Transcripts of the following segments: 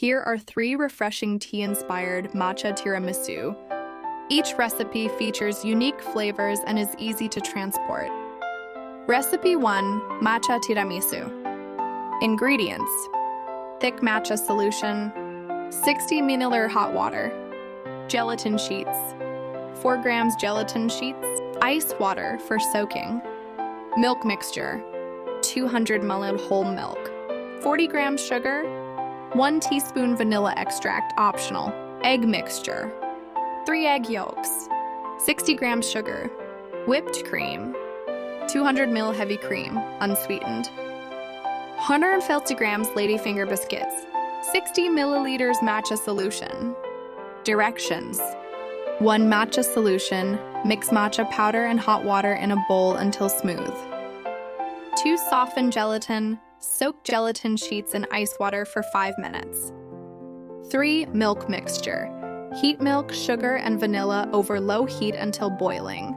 Here are 3 refreshing tea-inspired matcha tiramisu. Each recipe features unique flavors and is easy to transport. Recipe 1. Matcha tiramisu. Ingredients: thick matcha solution, 60 ml hot water, gelatin sheets, 4 grams gelatin sheets, ice water for soaking, milk mixture, 200 ml whole milk, 40 grams sugar, 1 teaspoon vanilla extract optional, egg mixture, 3 egg yolks, 60 grams sugar, whipped cream, 200 ml heavy cream, unsweetened, 150 grams ladyfinger biscuits, 60 milliliters matcha solution. Directions: 1 matcha solution, mix matcha powder and hot water in a bowl until smooth. 2 softened gelatin, soak gelatin sheets in ice water for 5 minutes. 3 milk mixture, heat milk, sugar, and vanilla over low heat until boiling.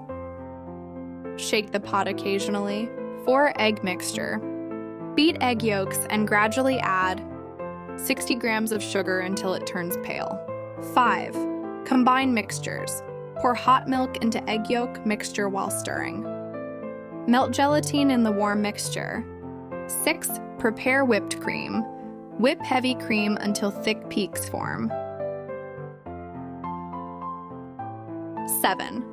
Shake the pot occasionally. 4 egg mixture, beat egg yolks and gradually add 60 grams of sugar until it turns pale. 5. Combine mixtures. Pour hot milk into egg yolk mixture while stirring. Melt gelatin in the warm mixture. 6. Prepare whipped cream. Whip heavy cream until thick peaks form. 7.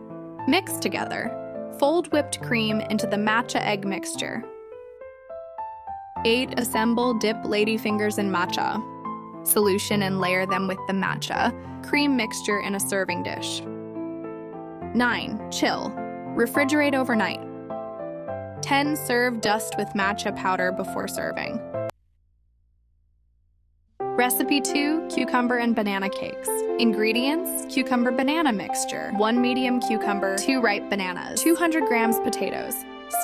Mix together. Fold whipped cream into the matcha egg mixture. 8. Assemble, dip ladyfingers in matcha solution and layer them with the matcha cream mixture in a serving dish. 9. Chill. Refrigerate overnight. 10. Serve, dust with matcha powder before serving. Recipe 2. Cucumber and banana cakes. Ingredients: cucumber banana mixture, 1 medium cucumber, 2 ripe bananas, 200 grams potatoes,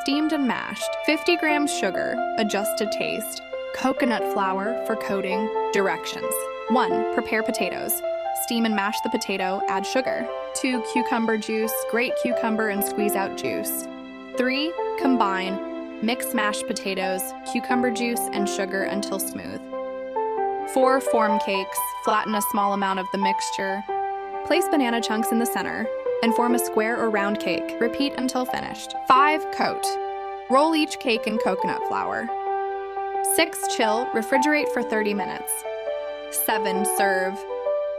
steamed and mashed, 50 grams sugar, adjust to taste, coconut flour for coating. Directions: 1. Prepare potatoes. Steam and mash the potato, add sugar. 2. Cucumber juice, grate cucumber and squeeze out juice. 3. Combine, mix mashed potatoes, cucumber juice, and sugar until smooth. 4. Form cakes, flatten a small amount of the mixture. Place banana chunks in the center and form a square or round cake. Repeat until finished. 5. Coat. Roll each cake in coconut flour. 6. Chill, refrigerate for 30 minutes. 7. Serve.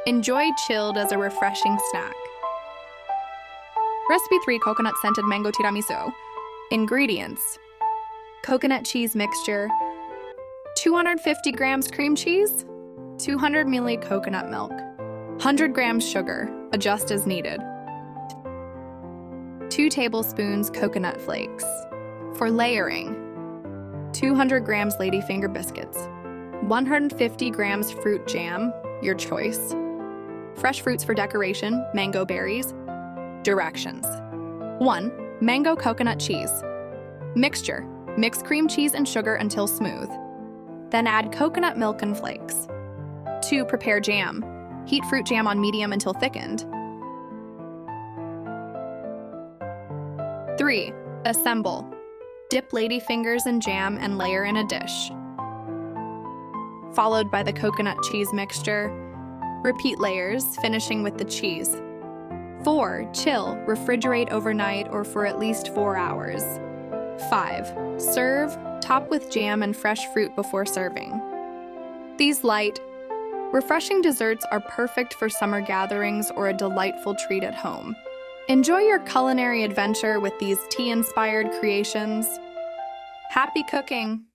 Enjoy chilled as a refreshing snack. Recipe 3. Coconut scented mango tiramisu. Ingredients: coconut cheese mixture, 250 grams cream cheese, 200 ml coconut milk, 100 grams sugar, adjust as needed. 2 tablespoons coconut flakes. For layering: 200 grams ladyfinger biscuits, 150 grams fruit jam, your choice. Fresh fruits for decoration, mango berries. Directions: 1. Mango coconut cheese. Mixture: mix cream cheese and sugar until smooth. Then add coconut milk and flakes. 2. Prepare jam. Heat fruit jam on medium until thickened. 3. Assemble. Dip ladyfingers in jam and layer in a dish. Followed by the coconut cheese mixture. Repeat layers, finishing with the cheese. 4. Chill, refrigerate overnight or for at least 4 hours. 5. Serve, top with jam and fresh fruit before serving. These light, refreshing desserts are perfect for summer gatherings or a delightful treat at home. Enjoy your culinary adventure with these tea-inspired creations. Happy cooking!